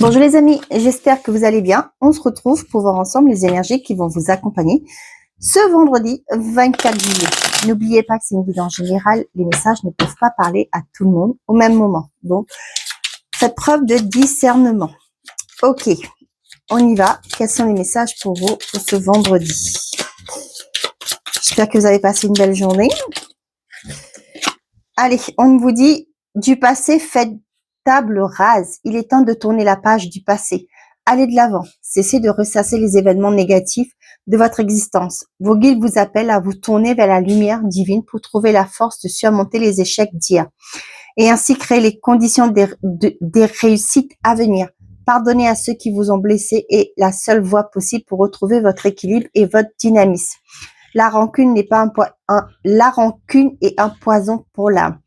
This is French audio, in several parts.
Bonjour les amis, j'espère que vous allez bien. On se retrouve pour voir ensemble les énergies qui vont vous accompagner ce vendredi 24 juillet. N'oubliez pas que c'est une guidance générale, les messages ne peuvent pas parler à tout le monde au même moment. Donc, faites preuve de discernement. Ok, on y va. Quels sont les messages pour vous pour ce vendredi? J'espère que vous avez passé une belle journée. Allez, on vous dit du passé, faites table rase. Il est temps de tourner la page du passé. Allez de l'avant. Cessez de ressasser les événements négatifs de votre existence. Vos guides vous appellent à vous tourner vers la lumière divine pour trouver la force de surmonter les échecs d'hier et ainsi créer les conditions des réussites à venir. Pardonnez à ceux qui vous ont blessé est la seule voie possible pour retrouver votre équilibre et votre dynamisme. La rancune n'est pas la rancune est un poison pour l'âme.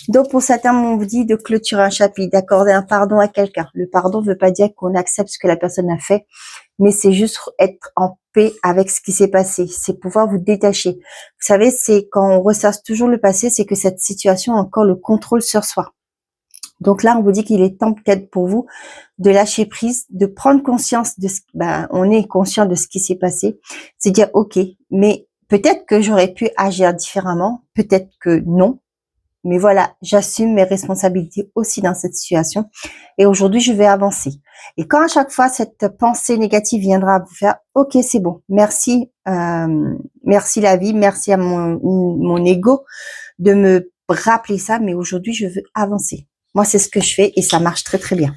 Donc, pour certains, on vous dit de clôturer un chapitre, d'accorder un pardon à quelqu'un. Le pardon ne veut pas dire qu'on accepte ce que la personne a fait, mais c'est juste être en paix avec ce qui s'est passé. C'est pouvoir vous détacher. Vous savez, c'est quand on ressasse toujours le passé, c'est que cette situation a encore le contrôle sur soi. Donc là, on vous dit qu'il est temps peut-être pour vous de lâcher prise, de prendre conscience de ce, on est conscient de ce qui s'est passé. C'est dire, ok, mais peut-être que j'aurais pu agir différemment, peut-être que non. Mais voilà, j'assume mes responsabilités aussi dans cette situation. Et aujourd'hui, je vais avancer. Et quand à chaque fois, cette pensée négative viendra vous faire, ok, c'est bon, merci, merci la vie, merci à mon ego de me rappeler ça. Mais aujourd'hui, je veux avancer. Moi, c'est ce que je fais et ça marche très, très bien.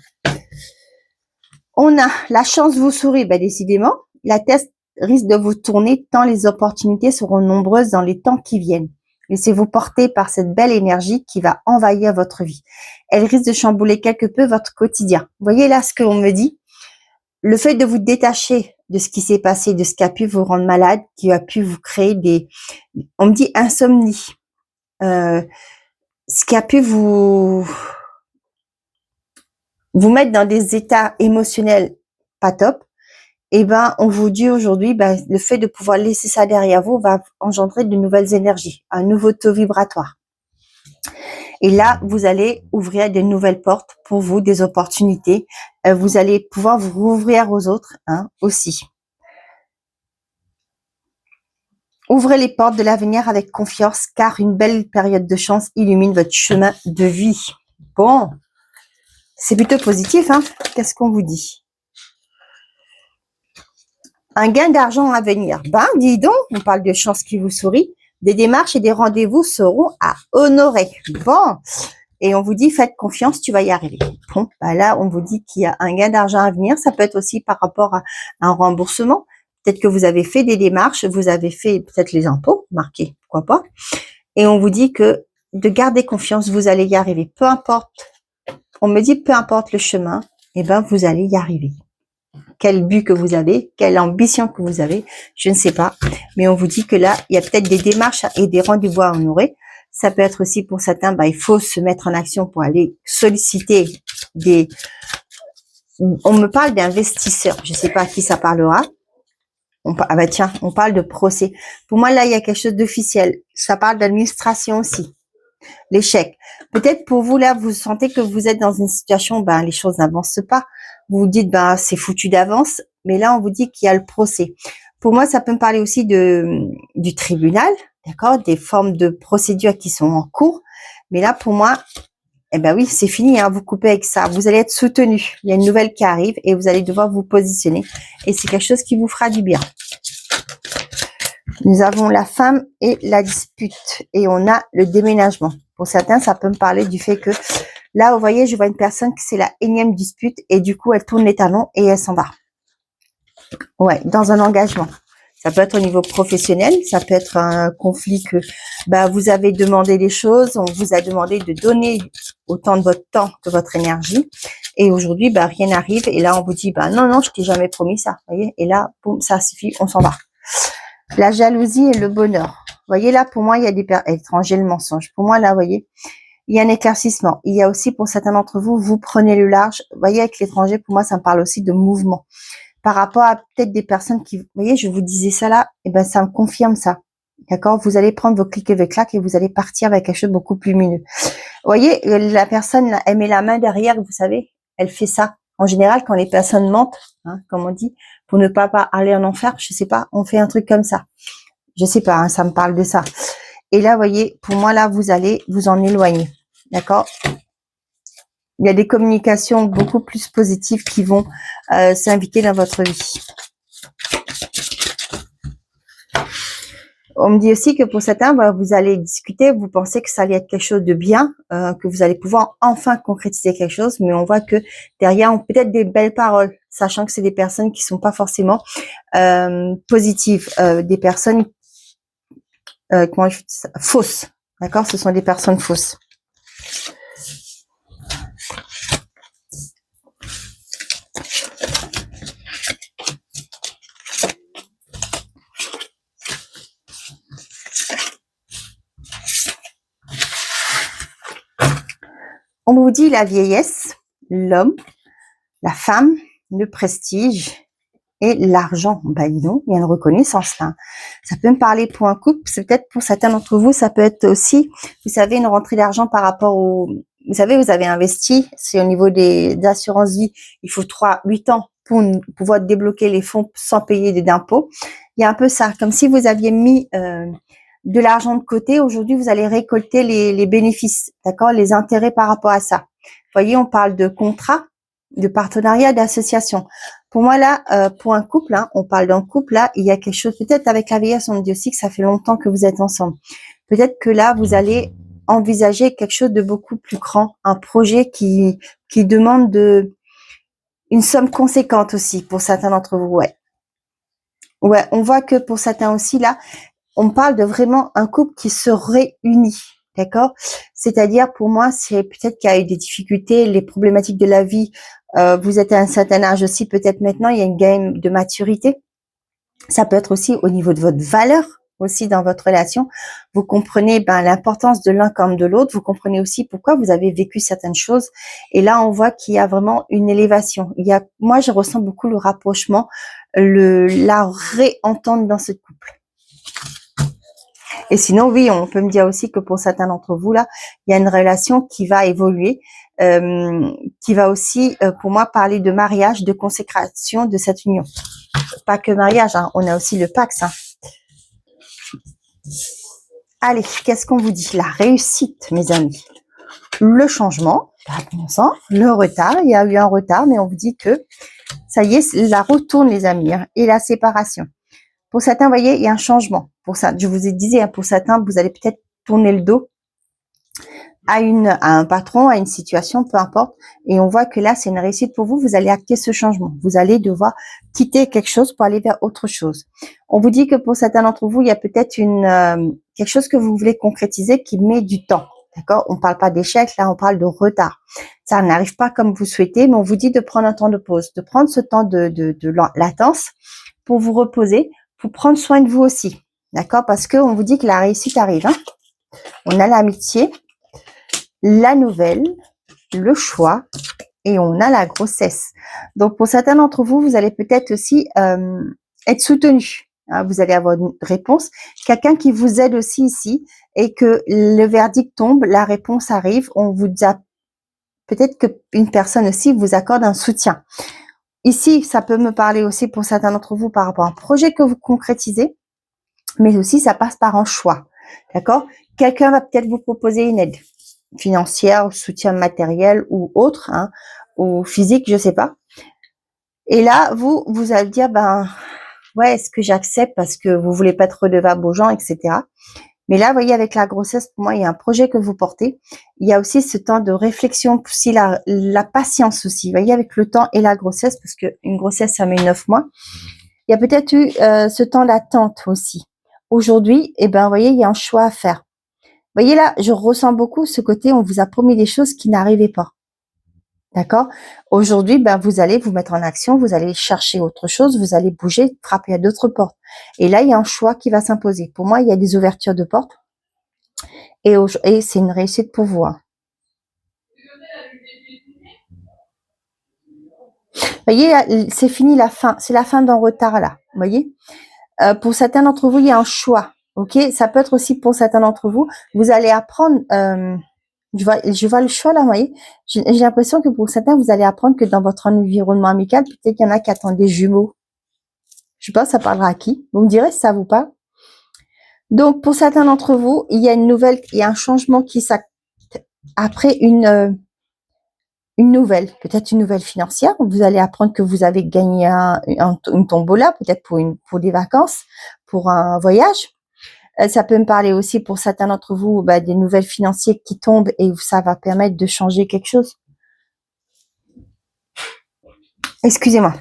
On a la chance vous sourit, décidément. La tête risque de vous tourner tant les opportunités seront nombreuses dans les temps qui viennent. Laissez-vous porter par cette belle énergie qui va envahir votre vie. Elle risque de chambouler quelque peu votre quotidien. Vous voyez là ce qu'on me dit? Le fait de vous détacher de ce qui s'est passé, de ce qui a pu vous rendre malade, qui a pu vous créer on me dit insomnie, ce qui a pu vous mettre dans des états émotionnels pas top, on vous dit aujourd'hui, le fait de pouvoir laisser ça derrière vous va engendrer de nouvelles énergies, un nouveau taux vibratoire. Et là, vous allez ouvrir de nouvelles portes pour vous, des opportunités. Vous allez pouvoir vous rouvrir aux autres aussi. Ouvrez les portes de l'avenir avec confiance, car une belle période de chance illumine votre chemin de vie. Bon, c'est plutôt positif, Qu'est-ce qu'on vous dit? Un gain d'argent à venir. Dis donc, on parle de chance qui vous sourit. Des démarches et des rendez-vous seront à honorer. Bon, et on vous dit, faites confiance, tu vas y arriver. Bon, là, on vous dit qu'il y a un gain d'argent à venir. Ça peut être aussi par rapport à un remboursement. Peut-être que vous avez fait des démarches, vous avez fait peut-être les impôts, marqués, pourquoi pas. Et on vous dit que de garder confiance, vous allez y arriver. Peu importe, on me dit, peu importe le chemin, vous allez y arriver. Quel but que vous avez, quelle ambition que vous avez, je ne sais pas. Mais on vous dit que là, il y a peut-être des démarches et des rendez-vous à honorer. Ça peut être aussi pour certains, il faut se mettre en action pour aller solliciter on me parle d'investisseurs. Je ne sais pas à qui ça parlera. On parle de procès. Pour moi, là, il y a quelque chose d'officiel. Ça parle d'administration aussi. L'échec. Peut-être pour vous, là, vous sentez que vous êtes dans une situation, les choses n'avancent pas. Vous vous dites, c'est foutu d'avance. Mais là, on vous dit qu'il y a le procès. Pour moi, ça peut me parler aussi du tribunal, d'accord, des formes de procédures qui sont en cours. Mais là, pour moi, oui, c'est fini, vous coupez avec ça. Vous allez être soutenu. Il y a une nouvelle qui arrive et vous allez devoir vous positionner. Et c'est quelque chose qui vous fera du bien. Nous avons la femme et la dispute. Et on a le déménagement. Pour certains, ça peut me parler du fait que, là, vous voyez, je vois une personne qui c'est la énième dispute et du coup, elle tourne les talons et elle s'en va. Ouais, dans un engagement. Ça peut être au niveau professionnel, ça peut être un conflit que vous avez demandé des choses, on vous a demandé de donner autant de votre temps que votre énergie. Et aujourd'hui, rien n'arrive. Et là, on vous dit, non, je t'ai jamais promis ça. Vous voyez, et là, boum, ça suffit, on s'en va. La jalousie et le bonheur. Vous voyez, là, pour moi, il y a des étrangers, le mensonge. Pour moi, là, vous voyez, il y a un éclaircissement. Il y a aussi, pour certains d'entre vous, vous prenez le large. Vous voyez, avec l'étranger, pour moi, ça me parle aussi de mouvement. Par rapport à peut-être des personnes qui, vous voyez, je vous disais ça là, ça me confirme ça. D'accord? Vous allez prendre vos clics et vos claques et vous allez partir avec quelque chose de beaucoup plus lumineux. Vous voyez, la personne, elle met la main derrière, vous savez, elle fait ça. En général, quand les personnes mentent, hein, comme on dit, pour ne pas aller en enfer, je sais pas, on fait un truc comme ça. Je sais pas, hein, ça me parle de ça. Et là, vous voyez, pour moi, là, vous allez vous en éloigner. D'accord? Il y a des communications beaucoup plus positives qui vont s'inviter dans votre vie. On me dit aussi que pour certains, vous allez discuter, vous pensez que ça allait être quelque chose de bien, que vous allez pouvoir enfin concrétiser quelque chose, mais on voit que derrière, on peut-être des belles paroles, sachant que c'est des personnes qui sont pas forcément positives, des personnes, comment je dis ça, fausses, d'accord? Ce sont des personnes fausses. On vous dit la vieillesse, l'homme, la femme, le prestige et l'argent. Ben non, il y a une reconnaissance là. Ça peut me parler pour un couple, c'est peut-être pour certains d'entre vous, ça peut être aussi, vous savez, une rentrée d'argent par rapport au... Vous savez, vous avez investi, c'est au niveau des assurances vie, il faut 8 ans pour pouvoir débloquer les fonds sans payer d'impôts. Il y a un peu ça, comme si vous aviez mis de l'argent de côté. Aujourd'hui, vous allez récolter les bénéfices, d'accord, les intérêts par rapport à ça. Vous voyez, on parle de contrat, de partenariat, d'association. Pour moi, là, pour un couple, hein, on parle d'un couple, là, il y a quelque chose, peut-être avec la vieillesse, on me dit aussi que ça fait longtemps que vous êtes ensemble. Peut-être que là, vous allez envisager quelque chose de beaucoup plus grand, un projet qui demande une somme conséquente aussi pour certains d'entre vous, ouais. Ouais, on voit que pour certains aussi, là, on parle de vraiment un couple qui se réunit, d'accord? C'est-à-dire, pour moi, c'est peut-être qu'il y a eu des difficultés, les problématiques de la vie. Vous êtes à un certain âge aussi, peut-être maintenant, il y a une gamme de maturité. Ça peut être aussi au niveau de votre valeur, aussi dans votre relation. Vous comprenez l'importance de l'un comme de l'autre. Vous comprenez aussi pourquoi vous avez vécu certaines choses. Et là, on voit qu'il y a vraiment une élévation. Moi, je ressens beaucoup le rapprochement, la réentente dans ce couple. Et sinon, oui, on peut me dire aussi que pour certains d'entre vous, là, il y a une relation qui va évoluer, qui va aussi, pour moi, parler de mariage, de consécration de cette union. Pas que mariage, hein, on a aussi le Pax. Hein. Allez, qu'est-ce qu'on vous dit? La réussite, mes amis. Le changement, bon sang, le retard, il y a eu un retard, mais on vous dit que ça y est, la roue tourne, les amis, hein, et la séparation. Pour certains, vous voyez, il y a un changement. Pour ça, je vous ai dit, hein, pour certains, vous allez peut-être tourner le dos à un patron, à une situation, peu importe. Et on voit que là, c'est une réussite pour vous. Vous allez acter ce changement. Vous allez devoir quitter quelque chose pour aller vers autre chose. On vous dit que pour certains d'entre vous, il y a peut-être quelque chose que vous voulez concrétiser qui met du temps. D'accord? On parle pas d'échec, là, on parle de retard. Ça n'arrive pas comme vous souhaitez, mais on vous dit de prendre un temps de pause, de prendre ce temps de latence pour vous reposer, pour prendre soin de vous aussi. D'accord? Parce qu'on vous dit que la réussite arrive. Hein? On a l'amitié, la nouvelle, le choix et on a la grossesse. Donc, pour certains d'entre vous, vous allez peut-être aussi être soutenu. Hein, vous allez avoir une réponse. Quelqu'un qui vous aide aussi ici et que le verdict tombe, la réponse arrive. On vous a peut-être qu'une personne aussi vous accorde un soutien. Ici, ça peut me parler aussi pour certains d'entre vous par rapport à un projet que vous concrétisez, mais aussi ça passe par un choix. D'accord? Quelqu'un va peut-être vous proposer une aide financière, soutien matériel ou autre, hein, ou physique, je sais pas. Et là, vous allez dire, ouais, est-ce que j'accepte parce que vous voulez pas être redevable aux gens, etc. Mais là, vous voyez, avec la grossesse, pour moi, il y a un projet que vous portez. Il y a aussi ce temps de réflexion, aussi la patience aussi. Vous voyez, avec le temps et la grossesse, parce qu'une grossesse, ça met 9 mois. Il y a peut-être eu ce temps d'attente aussi. Aujourd'hui, vous voyez, il y a un choix à faire. Vous voyez là, je ressens beaucoup ce côté, on vous a promis des choses qui n'arrivaient pas. D'accord? Aujourd'hui, vous allez vous mettre en action, vous allez chercher autre chose, vous allez bouger, frapper à d'autres portes. Et là, il y a un choix qui va s'imposer. Pour moi, il y a des ouvertures de portes et c'est une réussite pour vous. Hein. Vous voyez, c'est fini la fin. C'est la fin d'un retard là. Vous voyez? Pour certains d'entre vous, il y a un choix. Ok? Ça peut être aussi pour certains d'entre vous. Vous allez apprendre Je vois le choix là, vous voyez. J'ai l'impression que pour certains, vous allez apprendre que dans votre environnement amical, peut-être qu'il y en a qui attendent des jumeaux. Je sais pas, ça parlera à qui. Vous me direz si ça vous parle. Donc, pour certains d'entre vous, il y a un changement qui s'acte après une nouvelle, peut-être une nouvelle financière. Vous allez apprendre que vous avez gagné une tombola, peut-être pour des vacances, pour un voyage. Ça peut me parler aussi pour certains d'entre vous, des nouvelles financières qui tombent et ça va permettre de changer quelque chose. Excusez-moi.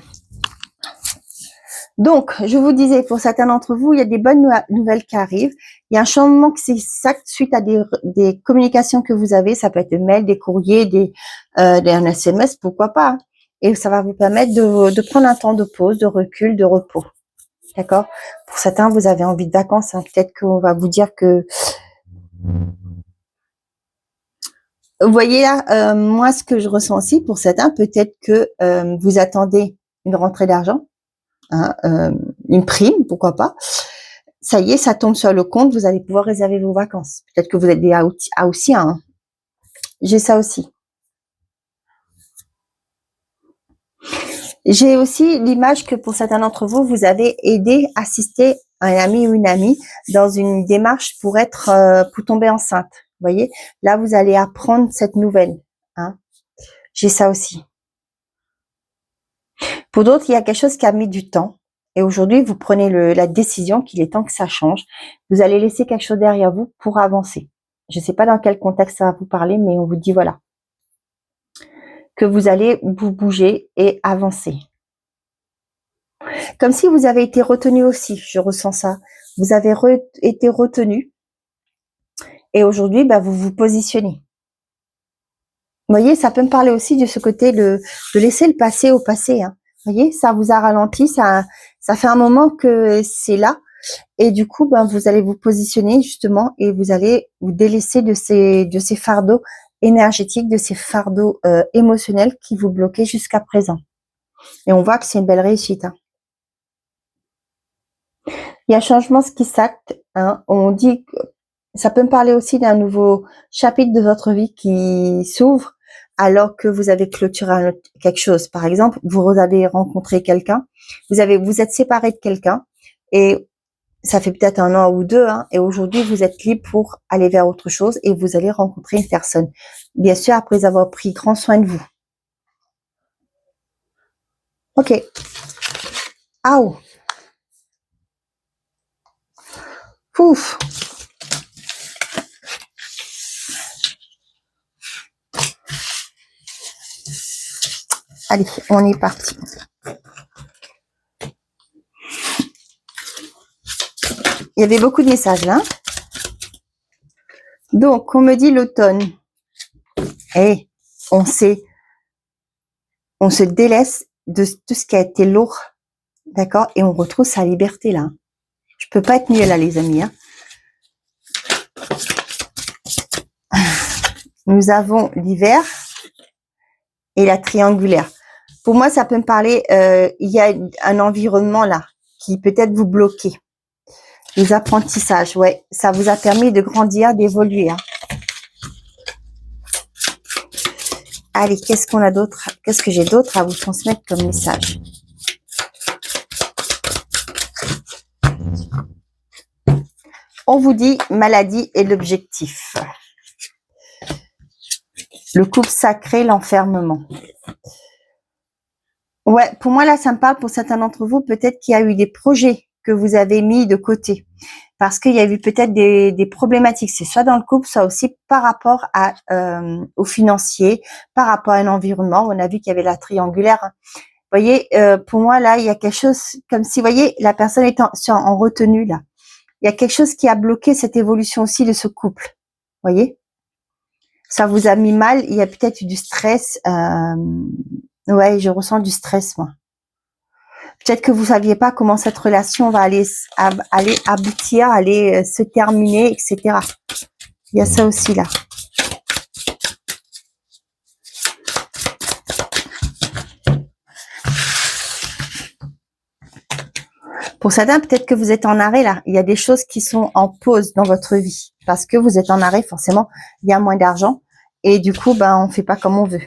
Donc, je vous disais, pour certains d'entre vous, il y a des bonnes nouvelles qui arrivent. Il y a un changement qui s'acte suite à des communications que vous avez. Ça peut être des mails, des courriers, un SMS, pourquoi pas. Et ça va vous permettre de prendre un temps de pause, de recul, de repos. D'accord? Pour certains, vous avez envie de vacances. Hein. Peut-être qu'on va vous dire que... Vous voyez là, moi, ce que je ressens aussi, pour certains, peut-être que vous attendez une rentrée d'argent. Hein, une prime, pourquoi pas. Ça y est, ça tombe sur le compte, vous allez pouvoir réserver vos vacances. Peut-être que vous êtes des haussiens. Hein. J'ai ça aussi. J'ai aussi l'image que pour certains d'entre vous, vous avez aidé, assisté un ami ou une amie dans une démarche pour tomber enceinte. Vous voyez, là, vous allez apprendre cette nouvelle. Hein. J'ai ça aussi. Pour d'autres, il y a quelque chose qui a mis du temps. Et aujourd'hui, vous prenez la décision qu'il est temps que ça change. Vous allez laisser quelque chose derrière vous pour avancer. Je ne sais pas dans quel contexte ça va vous parler, mais on vous dit voilà. Que vous allez vous bouger et avancer. Comme si vous avez été retenu aussi, je ressens ça. Vous avez été retenu. Et aujourd'hui, vous vous positionnez. Vous voyez, ça peut me parler aussi de ce côté de laisser le passé au passé. Hein. Vous voyez, ça vous a ralenti, ça fait un moment que c'est là. Et du coup, vous allez vous positionner justement et vous allez vous délaisser de ces fardeaux énergétiques, de ces fardeaux émotionnels qui vous bloquaient jusqu'à présent. Et on voit que c'est une belle réussite. Hein. Il y a un changement qui s'acte. Hein. On dit que ça peut me parler aussi d'un nouveau chapitre de votre vie qui s'ouvre alors que vous avez clôturé quelque chose. Par exemple, vous avez rencontré quelqu'un, vous êtes séparé de quelqu'un et ça fait peut-être 1 an ou 2, hein, et aujourd'hui, vous êtes libre pour aller vers autre chose et vous allez rencontrer une personne. Bien sûr, après avoir pris grand soin de vous. Ok. Aouh. Pouf. Allez, on est parti. Il y avait beaucoup de messages là. Donc, on me dit l'automne. Et on se délaisse de tout ce qui a été lourd, d'accord, et on retrouve sa liberté là. Je peux pas être mieux là, les amis. Hein. Nous avons l'hiver et la triangulaire. Pour moi, ça peut me parler. Il y a un environnement là qui peut-être vous bloquer. Les apprentissages, ouais, ça vous a permis de grandir, d'évoluer. Hein. Allez, qu'est-ce qu'on a d'autre? Qu'est-ce que j'ai d'autre à vous transmettre comme message? On vous dit maladie et l'objectif. Le couple sacré, l'enfermement. Ouais, pour moi, là, ça me parle pour certains d'entre vous, peut-être qu'il y a eu des projets que vous avez mis de côté. Parce qu'il y a eu peut-être des problématiques. C'est soit dans le couple, soit aussi par rapport au financier, par rapport à l'environnement. On a vu qu'il y avait la triangulaire. Vous voyez, pour moi, là, il y a quelque chose comme si, vous voyez, la personne est en retenue, là. Il y a quelque chose qui a bloqué cette évolution aussi de ce couple. Vous voyez? Ça vous a mis mal. Il y a peut-être eu du stress. Ouais, je ressens du stress, moi. Peut-être que vous saviez pas comment cette relation va aller aboutir, aller se terminer, etc. Il y a ça aussi là. Pour certains, peut-être que vous êtes en arrêt là. Il y a des choses qui sont en pause dans votre vie parce que vous êtes en arrêt. Forcément, il y a moins d'argent Et du coup, ben, on fait pas comme on veut.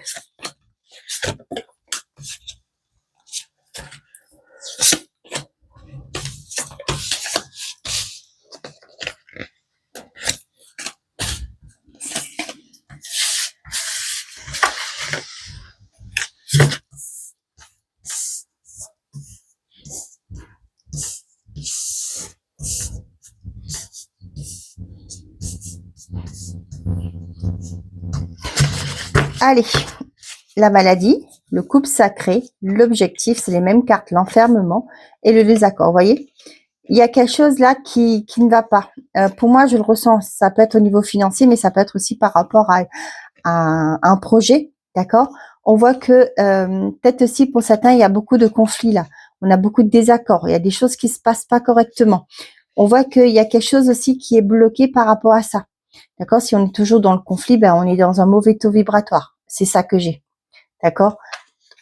Allez, la maladie, le couple sacré, l'objectif, c'est les mêmes cartes, l'enfermement et le désaccord. Vous voyez, il y a quelque chose là qui ne va pas. Pour moi, je le ressens. Ça peut être au niveau financier, mais ça peut être aussi par rapport à un projet, d'accord? On voit que peut-être aussi pour certains, il y a beaucoup de conflits là. On a beaucoup de désaccords. Il y a des choses qui se passent pas correctement. On voit qu'il y a quelque chose aussi qui est bloqué par rapport à ça. D'accord? Si on est toujours dans le conflit, ben on est dans un mauvais taux vibratoire. C'est ça que j'ai. D'accord?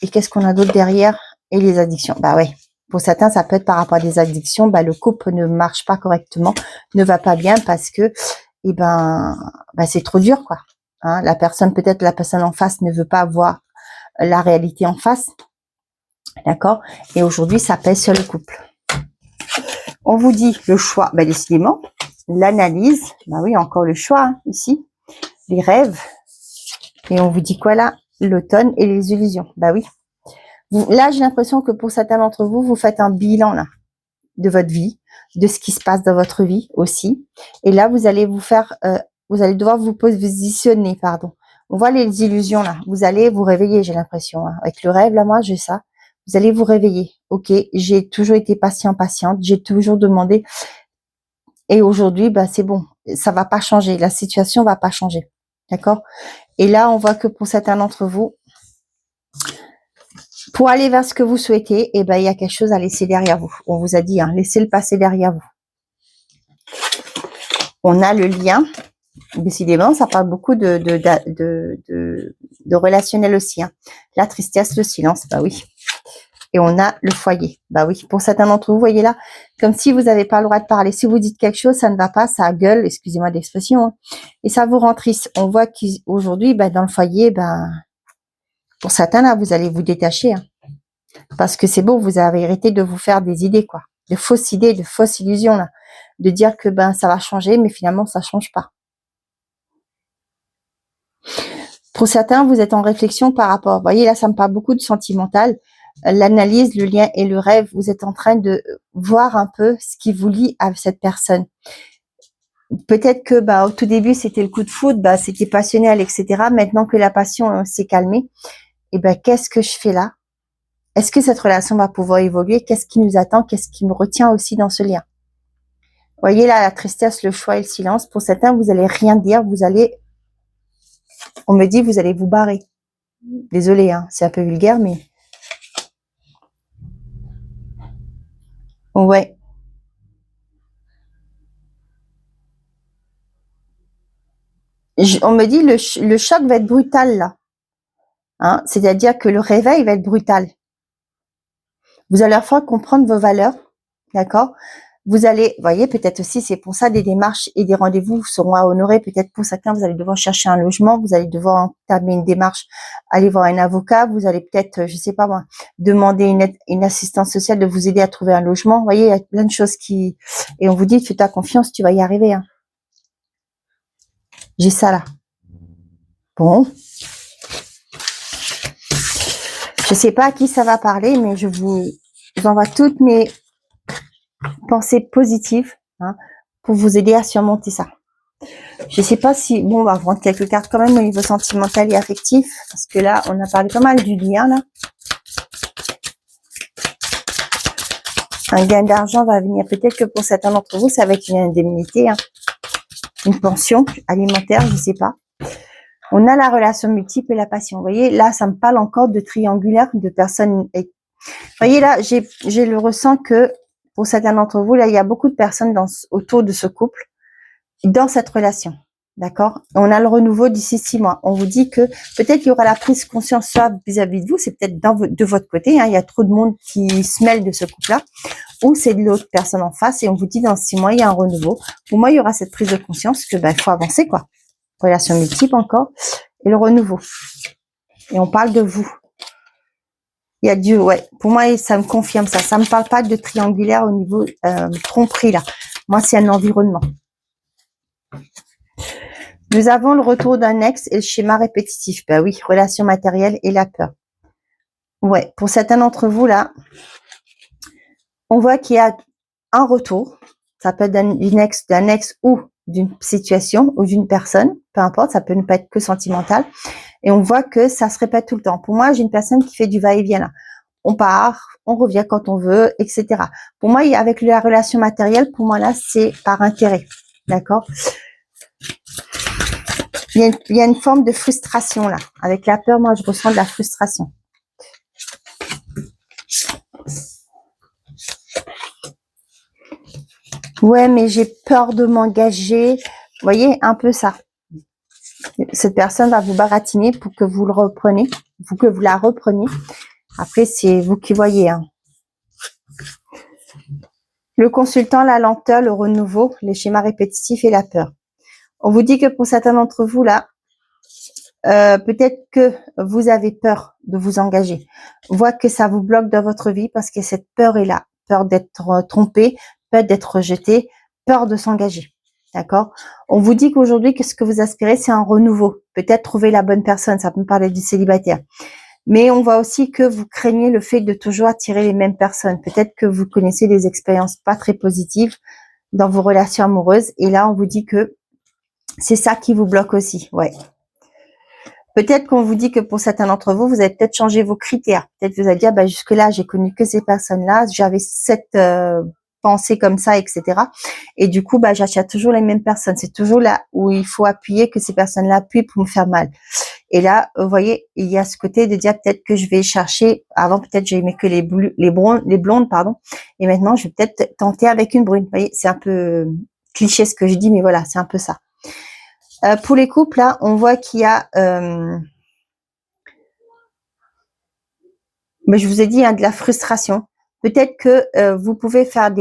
Et qu'est-ce qu'on a d'autre derrière? Et les addictions. Bah ouais. Pour certains, ça peut être par rapport à des addictions. Bah, le couple ne marche pas correctement, ne va pas bien parce que, c'est trop dur, quoi. Hein, peut-être la personne en face ne veut pas voir la réalité en face. D'accord? Et aujourd'hui, ça pèse sur le couple. On vous dit le choix, décidément. L'analyse, oui, encore le choix, hein, ici. Les rêves. Et on vous dit quoi là? L'automne et les illusions. Bah oui. Là, j'ai l'impression que pour certains d'entre vous, vous faites un bilan là de votre vie, de ce qui se passe dans votre vie aussi. Et là, vous allez vous allez devoir vous positionner, pardon. On voit les illusions là. Vous allez vous réveiller, j'ai l'impression. Hein. Avec le rêve, là, moi, j'ai ça. Vous allez vous réveiller. Ok, j'ai toujours été patiente. J'ai toujours demandé. Et aujourd'hui, c'est bon. Ça va pas changer. La situation va pas changer. D'accord? Et là, on voit que pour certains d'entre vous, pour aller vers ce que vous souhaitez, il y a quelque chose à laisser derrière vous. On vous a dit, laissez le passé derrière vous. On a le lien. Décidément, ça parle beaucoup de relationnel aussi. Hein. La tristesse, le silence, oui. Et on a le foyer. Oui, pour certains d'entre vous, vous voyez là, comme si vous n'avez pas le droit de parler. Si vous dites quelque chose, ça ne va pas, ça gueule, excusez-moi d'expression, hein, et ça vous rend triste. On voit qu'aujourd'hui, dans le foyer, pour certains, là, vous allez vous détacher. Hein. Parce que c'est bon, vous avez arrêté de vous faire des idées, quoi. De fausses idées, de fausses illusions, là. De dire que, ça va changer, mais finalement, ça change pas. Pour certains, vous êtes en réflexion par rapport, vous voyez, là, ça me parle beaucoup de sentimental. L'analyse, le lien et le rêve, vous êtes en train de voir un peu ce qui vous lie à cette personne. Peut-être que, au tout début, c'était le coup de foudre, c'était passionnel, etc. Maintenant que la passion s'est calmée, qu'est-ce que je fais là? Est-ce que cette relation va pouvoir évoluer? Qu'est-ce qui nous attend? Qu'est-ce qui me retient aussi dans ce lien? Vous voyez là, la tristesse, le choix et le silence. Pour certains, vous allez rien dire. On me dit, vous allez vous barrer. Désolée, hein, c'est un peu vulgaire, mais... Ouais. On me dit, le choc va être brutal, là. Hein, c'est-à-dire que le réveil va être brutal. Vous allez enfin comprendre vos valeurs, d'accord? Vous allez, voyez, peut-être aussi, c'est pour ça des démarches et des rendez-vous seront à honorer. Peut-être pour certains, vous allez devoir chercher un logement, vous allez devoir entamer une démarche, aller voir un avocat, vous allez peut-être, je sais pas moi, demander une assistance sociale de vous aider à trouver un logement. Vous voyez, il y a plein de choses et on vous dit, fais-toi confiance, tu vas y arriver. Hein. J'ai ça là. Bon. Je sais pas à qui ça va parler, mais je vous envoie toutes mes pensées positives pour vous aider à surmonter ça. Je sais pas si... Bon, on va prendre quelques cartes quand même au niveau sentimental et affectif, parce que là, on a parlé pas mal du lien, là. Un gain d'argent va venir. Peut-être que pour certains d'entre vous, ça va être une indemnité, une pension alimentaire, je sais pas. On a la relation multiple et la passion. Vous voyez, là, ça me parle encore de triangulaire, de personnes... Vous voyez, là, j'ai le ressent que pour certains d'entre vous, là, il y a beaucoup de personnes autour de ce couple, dans cette relation. D'accord? On a le renouveau d'ici 6 mois. On vous dit que peut-être qu'il y aura la prise de conscience soit vis-à-vis de vous, c'est peut-être de votre côté, il y a trop de monde qui se mêle de ce couple-là, ou c'est de l'autre personne en face, et on vous dit dans 6 mois, il y a un renouveau. Pour moi, il y aura cette prise de conscience que, faut avancer, quoi. Relation multiple encore. et le renouveau. Et on parle de vous. Il y a Dieu, ouais. Pour moi, ça me confirme ça. Ça me parle pas de triangulaire au niveau tromperie, là. Moi, c'est un environnement. Nous avons le retour d'un ex et le schéma répétitif. Ben oui, relation matérielle et la peur. Ouais, pour certains d'entre vous, là, on voit qu'il y a un retour. Ça peut être d'un ex ou d'une situation ou d'une personne. Peu importe, ça peut ne pas être que sentimental. Et on voit que ça se répète tout le temps. Pour moi, j'ai une personne qui fait du va-et-vient là. On part, on revient quand on veut, etc. Pour moi, avec la relation matérielle, pour moi là, c'est par intérêt. D'accord? Il y a une forme de frustration là. Avec la peur, moi, je ressens de la frustration. Ouais, mais j'ai peur de m'engager. Vous voyez, un peu ça. Cette personne va vous baratiner pour que vous le repreniez, que vous la repreniez. Après, c'est vous qui voyez. Hein. Le consultant, la lenteur, le renouveau, les schémas répétitifs et la peur. On vous dit que pour certains d'entre vous, là, peut-être que vous avez peur de vous engager. On voit que ça vous bloque dans votre vie parce que cette peur est là. Peur d'être trompé, peur d'être rejeté, peur de s'engager. D'accord? On vous dit qu'aujourd'hui, que ce que vous aspirez, c'est un renouveau. Peut-être trouver la bonne personne. Ça peut me parler du célibataire. Mais on voit aussi que vous craignez le fait de toujours attirer les mêmes personnes. Peut-être que vous connaissez des expériences pas très positives dans vos relations amoureuses. Et là, on vous dit que c'est ça qui vous bloque aussi. Ouais. Peut-être qu'on vous dit que pour certains d'entre vous, vous avez peut-être changé vos critères. Peut-être vous allez dire, bah, jusque-là, j'ai connu que ces personnes-là. J'avais cette pensée comme ça, etc. Et du coup, bah, j'achète toujours les mêmes personnes. C'est toujours là où il faut appuyer, que ces personnes-là appuient pour me faire mal. Et là, vous voyez, il y a ce côté de dire peut-être que je vais chercher. Avant, peut-être j'aimais que les blondes, pardon. Et maintenant, je vais peut-être tenter avec une brune. Vous voyez, c'est un peu cliché ce que je dis, mais voilà, c'est un peu ça. Pour les couples, là, on voit qu'il y a, mais je vous ai dit, hein, de la frustration. Peut-être que vous pouvez faire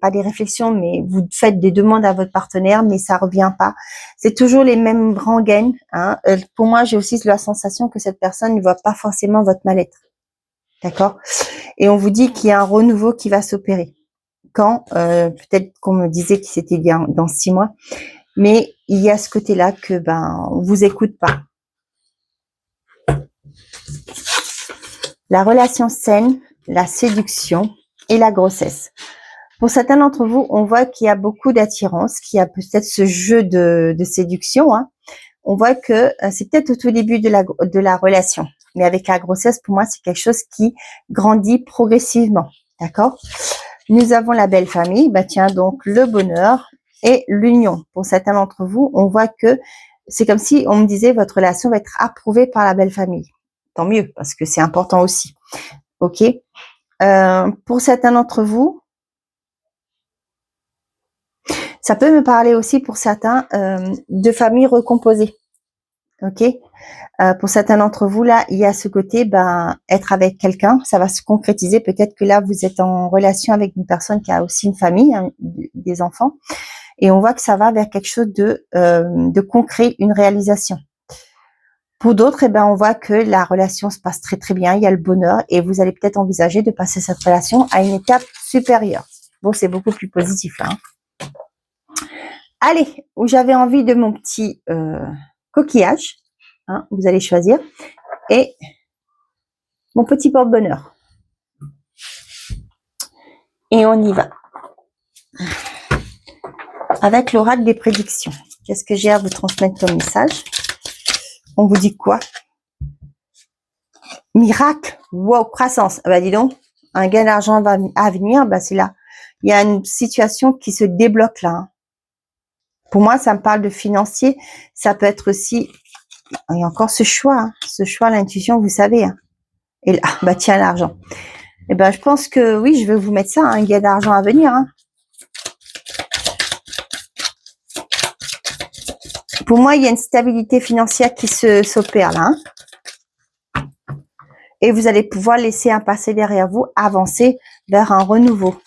pas des réflexions, mais vous faites des demandes à votre partenaire, mais ça revient pas. C'est toujours les mêmes rengaines. Hein. Pour moi, j'ai aussi la sensation que cette personne ne voit pas forcément votre mal-être. D'accord? Et on vous dit qu'il y a un renouveau qui va s'opérer. Quand peut-être qu'on me disait que c'était bien dans 6 mois, mais il y a ce côté-là que on vous écoute pas. La relation saine, la séduction et la grossesse. Pour certains d'entre vous, on voit qu'il y a beaucoup d'attirance, qu'il y a peut-être ce jeu de séduction. Hein. On voit que c'est peut-être au tout début de la relation. Mais avec la grossesse, pour moi, c'est quelque chose qui grandit progressivement. D'accord? Nous avons la belle famille. Bah tiens, donc le bonheur et l'union. Pour certains d'entre vous, on voit que c'est comme si on me disait votre relation va être approuvée par la belle famille. Tant mieux, parce que c'est important aussi. OK? Pour certains d'entre vous, ça peut me parler aussi pour certains de familles recomposées. OK? Pour certains d'entre vous, là, il y a ce côté, être avec quelqu'un, ça va se concrétiser. Peut-être que là, vous êtes en relation avec une personne qui a aussi une famille, hein, des enfants. Et on voit que ça va vers quelque chose de concret, une réalisation. Pour d'autres, on voit que la relation se passe très très bien, il y a le bonheur et vous allez peut-être envisager de passer cette relation à une étape supérieure. Bon, c'est beaucoup plus positif là. Hein. Allez, où j'avais envie de mon petit coquillage, hein, vous allez choisir, et mon petit porte-bonheur. Et on y va. Avec l'oracle des prédictions. Qu'est-ce que j'ai à vous transmettre comme message? On vous dit quoi? Miracle, wow, croissance. Dis donc, un gain d'argent à venir, c'est là. Il y a une situation qui se débloque là. Hein. Pour moi, ça me parle de financier. Ça peut être aussi, il y a encore ce choix, l'intuition, vous savez. Hein. Et là, tiens, l'argent. Je pense que oui, je vais vous mettre ça, un gain d'argent à venir. Hein. Pour moi, il y a une stabilité financière qui s'opère là. Hein. Et vous allez pouvoir laisser un passé derrière vous, avancer vers un renouveau.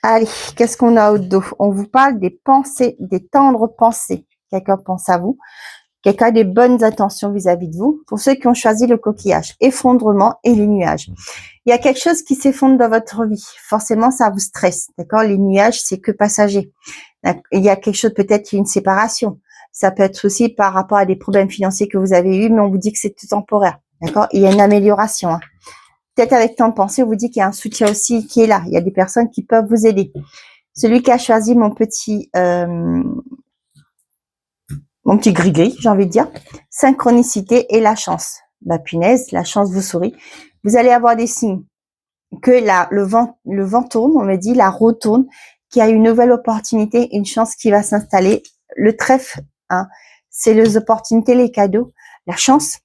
Allez, qu'est-ce qu'on a au dos? On vous parle des pensées, des tendres pensées. Quelqu'un pense à vous. Quelqu'un a des bonnes intentions vis-à-vis de vous. Pour ceux qui ont choisi le coquillage, effondrement et les nuages. Il y a quelque chose qui s'effondre dans votre vie. Forcément, ça vous stresse. D'accord? Les nuages, c'est que passager. Il y a quelque chose, peut-être une séparation. Ça peut être aussi par rapport à des problèmes financiers que vous avez eus, mais on vous dit que c'est temporaire. D'accord? Il y a une amélioration. Hein. Peut-être avec tant de pensée, on vous dit qu'il y a un soutien aussi qui est là. Il y a des personnes qui peuvent vous aider. Celui qui a choisi mon petit gris-gris, j'ai envie de dire, synchronicité et la chance. Bah punaise, la chance vous sourit. Vous allez avoir des signes que le vent tourne, on me dit, la roue tourne, qu'il y a une nouvelle opportunité, une chance qui va s'installer. Le trèfle, hein, c'est les opportunités, les cadeaux. La chance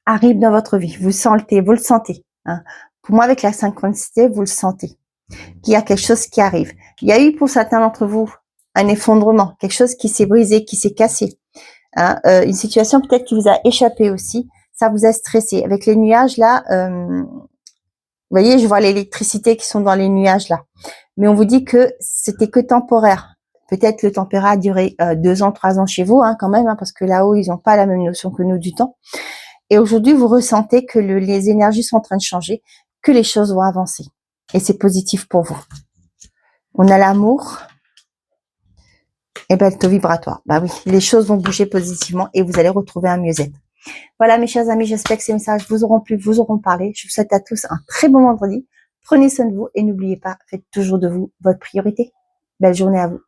arrive dans votre vie. Vous le sentez. Hein. Pour moi, avec la synchronicité, vous le sentez. Qu'il y a quelque chose qui arrive. Il y a eu pour certains d'entre vous un effondrement, quelque chose qui s'est brisé, qui s'est cassé. Hein, une situation peut-être qui vous a échappé aussi. Ça vous a stressé. Avec les nuages là, vous voyez, je vois l'électricité qui sont dans les nuages là. Mais on vous dit que c'était que temporaire. Peut-être le température a duré 2 ans, 3 ans chez vous, hein, quand même, hein, parce que là-haut, ils n'ont pas la même notion que nous du temps. Et aujourd'hui, vous ressentez que les énergies sont en train de changer, que les choses vont avancer. Et c'est positif pour vous. On a l'amour et ben, le taux vibratoire. Bah oui, les choses vont bouger positivement et vous allez retrouver un mieux-être. Voilà, mes chers amis, j'espère que ces messages vous auront plu, vous auront parlé. Je vous souhaite à tous un très bon vendredi. Prenez soin de vous et n'oubliez pas, faites toujours de vous votre priorité. Belle journée à vous.